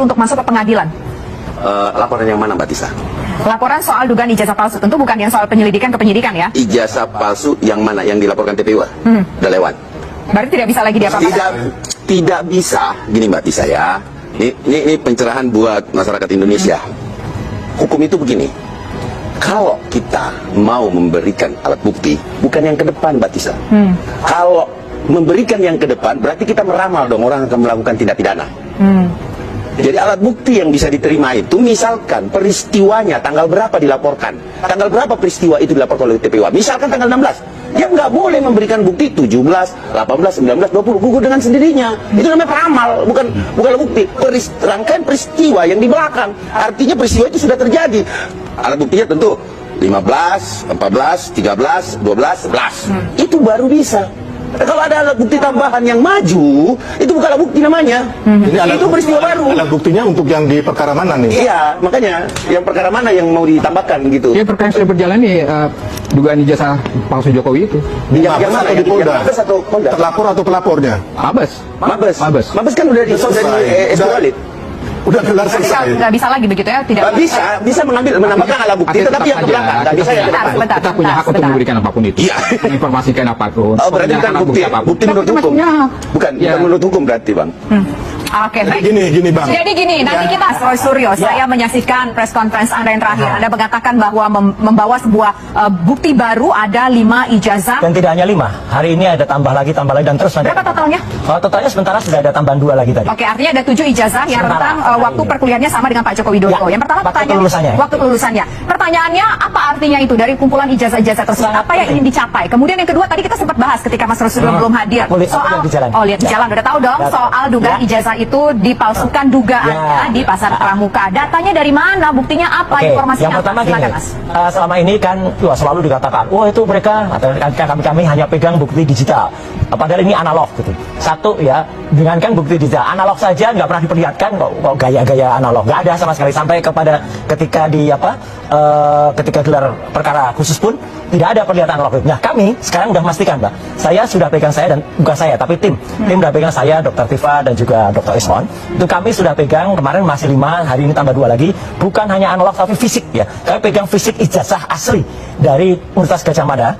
untuk masuk ke pengadilan? Laporan yang mana, Mbak Tisa? Laporan soal dugaan ijazah palsu, tentu bukan yang soal penyelidikan ke penyidikan ya? Ijazah palsu yang mana? Yang dilaporkan TPU? Udah lewat. Berarti tidak bisa lagi diapa-apakan? Tidak bisa. Gini Mbak Tisa ya, ini pencerahan buat masyarakat Indonesia. Hukum itu begini, kalau kita mau memberikan alat bukti, bukan yang ke depan, Mbak Tisa. Kalau memberikan yang ke depan, berarti kita meramal dong orang akan melakukan tindak pidana. Jadi alat bukti yang bisa diterima itu, misalkan peristiwanya tanggal berapa dilaporkan, tanggal berapa peristiwa itu dilaporkan oleh TPU, misalkan tanggal 16, dia nggak boleh memberikan bukti 17, 18, 19, 20, gugur dengan sendirinya. Itu namanya peramal, bukan bukti. Rangkaian peristiwa yang di belakang, artinya peristiwa itu sudah terjadi. Alat buktinya tentu 15, 14, 13, 12, 11. Itu baru bisa. Kalau ada alat bukti tambahan yang maju, itu bukan alat bukti namanya. Itu peristiwa baru. Alat buktinya untuk yang di perkara mana nih? Iya, makanya yang perkara mana yang mau ditambahkan gitu. Ya, perkara yang sudah berjalan nih, dugaan ijazah palsu Jokowi itu. Di Mabes atau di Polda? Mabes atau Polda? Terlapor atau pelapornya? Mabes kan udah di Udah gelar Berarti selesai. nggak bisa lagi begitu ya? Tidak bisa menambahkan alat bukti, tetapi yang ke belakang nggak bisa yang ke depan. Sebentar, Kita punya hak untuk memberikan apapun itu. Iya. Informasikan apapun. Oh, berarti bukan bukti menurut hukum. Bukan menurut hukum berarti, Bang. Oke, baik. Gini Bang. Jadi gini, nanti kita Roy Suryo, saya menyaksikan press conference Anda yang terakhir. Anda mengatakan bahwa membawa sebuah bukti baru, ada 5 ijazah. Dan tidak hanya 5, hari ini ada tambah lagi dan terus nanti. Berapa totalnya? Totalnya sementara sudah ada tambahan 2 lagi tadi. Oke, artinya ada 7 ijazah yang rentang waktu perkuliahannya sama dengan Pak Joko Widodo. Ya, Yang pertama waktu kelulusannya. Waktu kelulusannya. Pertanyaannya, apa artinya itu dari kumpulan ijazah-ijazah tersebut? Apa yang ingin dicapai? Kemudian yang kedua, tadi kita sempat bahas ketika Mas Roy Suryo belum hadir. Soal, lihat di jalan, udah tahu dong soal dugaan ijazah itu dipalsukan dugaannya di pasar pramuka. Datanya dari mana? Buktinya apa? Informasinya yang pertama apa? gini, Silakan, Mas. selama ini kan selalu dikatakan, itu mereka atau kami hanya pegang bukti digital. Padahal ini analog gitu. Satu ya, dengankan bukti digital, analog saja nggak pernah diperlihatkan kok gaya-gaya analog, nggak ada sama sekali sampai kepada ketika ketika gelar perkara khusus pun tidak ada perlihatan analog. Nah kami sekarang udah memastikan, Mbak, saya sudah pegang dan bukan saya tapi tim udah pegang saya, Dr. Tifa dan juga Dr. Ismon. Itu kami sudah pegang kemarin masih 5, hari ini tambah 2 lagi. Bukan hanya analog tapi fisik ya. Kami pegang fisik ijazah asli dari Universitas Gadjah Mada,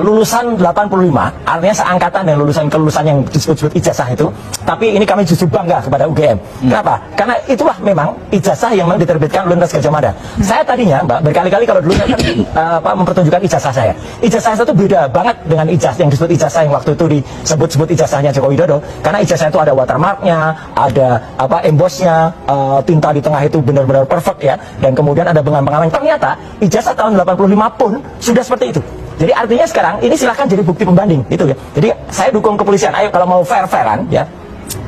lulusan 85, artinya seangkatan dengan kelulusan yang disebut ijazah itu. Tapi ini kami justru bangga kepada UGM. Kenapa? Karena itulah memang ijazah yang memang diterbitkan oleh Universitas Gadjah Mada. Saya tadinya, Mbak, berkali-kali kalau dulu saya kan mempertunjukkan ijazah saya. Ijazah saya itu beda banget dengan ijazah yang disebut ijazah yang waktu itu disebut ijazahnya Joko Widodo. Karena ijazah itu ada watermarknya, ada embossnya, tinta di tengah itu benar-benar perfect ya. Dan kemudian ada pengaman. Ternyata ijazah tahun 85 pun sudah seperti itu. Jadi artinya sekarang ini silahkan jadi bukti pembanding itu ya. Jadi saya dukung kepolisian. Ayo kalau mau fair-fairan ya,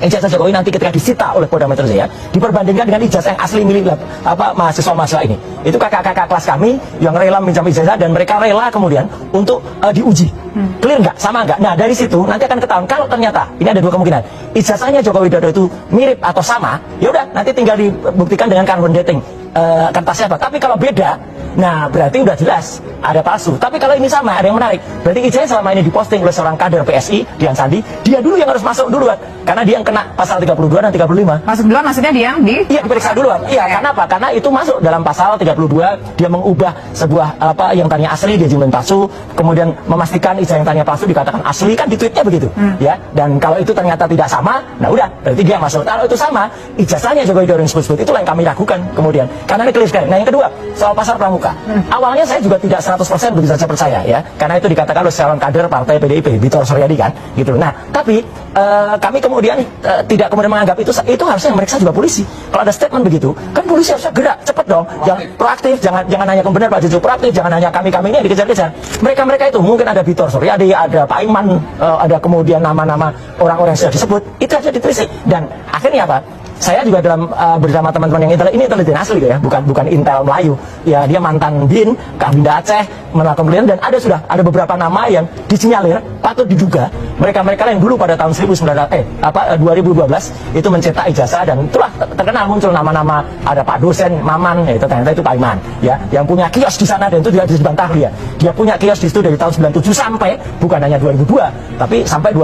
ijazah Jokowi nanti ketika disita oleh Polda Metro Jaya diperbandingkan dengan ijazah yang asli milik mahasiswa-mahasiswa ini. Itu kakak-kakak kelas kami yang rela minjam ijazah dan mereka rela kemudian untuk diuji. Clear nggak? Sama nggak? Nah dari situ nanti akan ketahuan kalau ternyata ini ada 2 kemungkinan. Ijazahnya Joko Widodo itu mirip atau sama, ya udah nanti tinggal dibuktikan dengan carbon dating kertasnya apa. Tapi kalau beda, nah berarti udah jelas ada palsu. Tapi kalau ini sama, ada yang menarik. Berarti ijazah selama ini diposting oleh seorang kader PSI, Dian Sandi, dia dulu yang harus masuk duluan. Karena dia yang kena pasal 32 dan 35. Masuk duluan maksudnya dia yang Iya, diperiksa duluan. Iya, karena apa? Karena itu masuk dalam pasal 32, dia mengubah sebuah yang tadinya asli dia jumlahin palsu, kemudian memastikan ijazah yang tadinya palsu dikatakan asli, kan di tweetnya begitu. Ya. Dan kalau itu ternyata tidak sama, nah udah, berarti dia masuk. Kalau itu sama, ijazahnya Joko Widodo yang disebut itulah yang kami ragukan kemudian. Karena ini clear sekali. Nah yang kedua, soal pasar pramuka. Awalnya saya juga tidak 100% begitu saja percaya ya, karena itu dikatakan oleh seorang kader partai PDIP, Bitor Suryadi kan, gitu. Nah, tapi kami kemudian tidak kemudian menganggap itu harusnya yang meriksa juga polisi. Kalau ada statement begitu, kan polisi harusnya gerak, cepet dong, jangan proaktif, jangan hanya benar Pak Jojo proaktif, jangan hanya kami ini yang dikejar-kejar. Mereka itu mungkin ada Bitor Suryadi, ada Pak Iman, ada kemudian nama-nama orang-orang yang sudah disebut, itu aja ditelisik. Dan akhirnya apa? Saya juga bersama teman-teman yang intelijen asli ya, bukan intel Melayu. Ya dia mantan BIN, Kabinda Aceh, melakukan penelitian dan ada beberapa nama yang disinyalir patut diduga mereka yang dulu pada tahun 2012 itu mencetak ijazah dan itulah terkenal muncul nama-nama ada Pak dosen Maman, ya itu ternyata itu Pak Iman ya, yang punya kios di sana dan itu tidak dibantah dia punya kios di situ dari tahun 97 sampai bukan hanya 2002 tapi sampai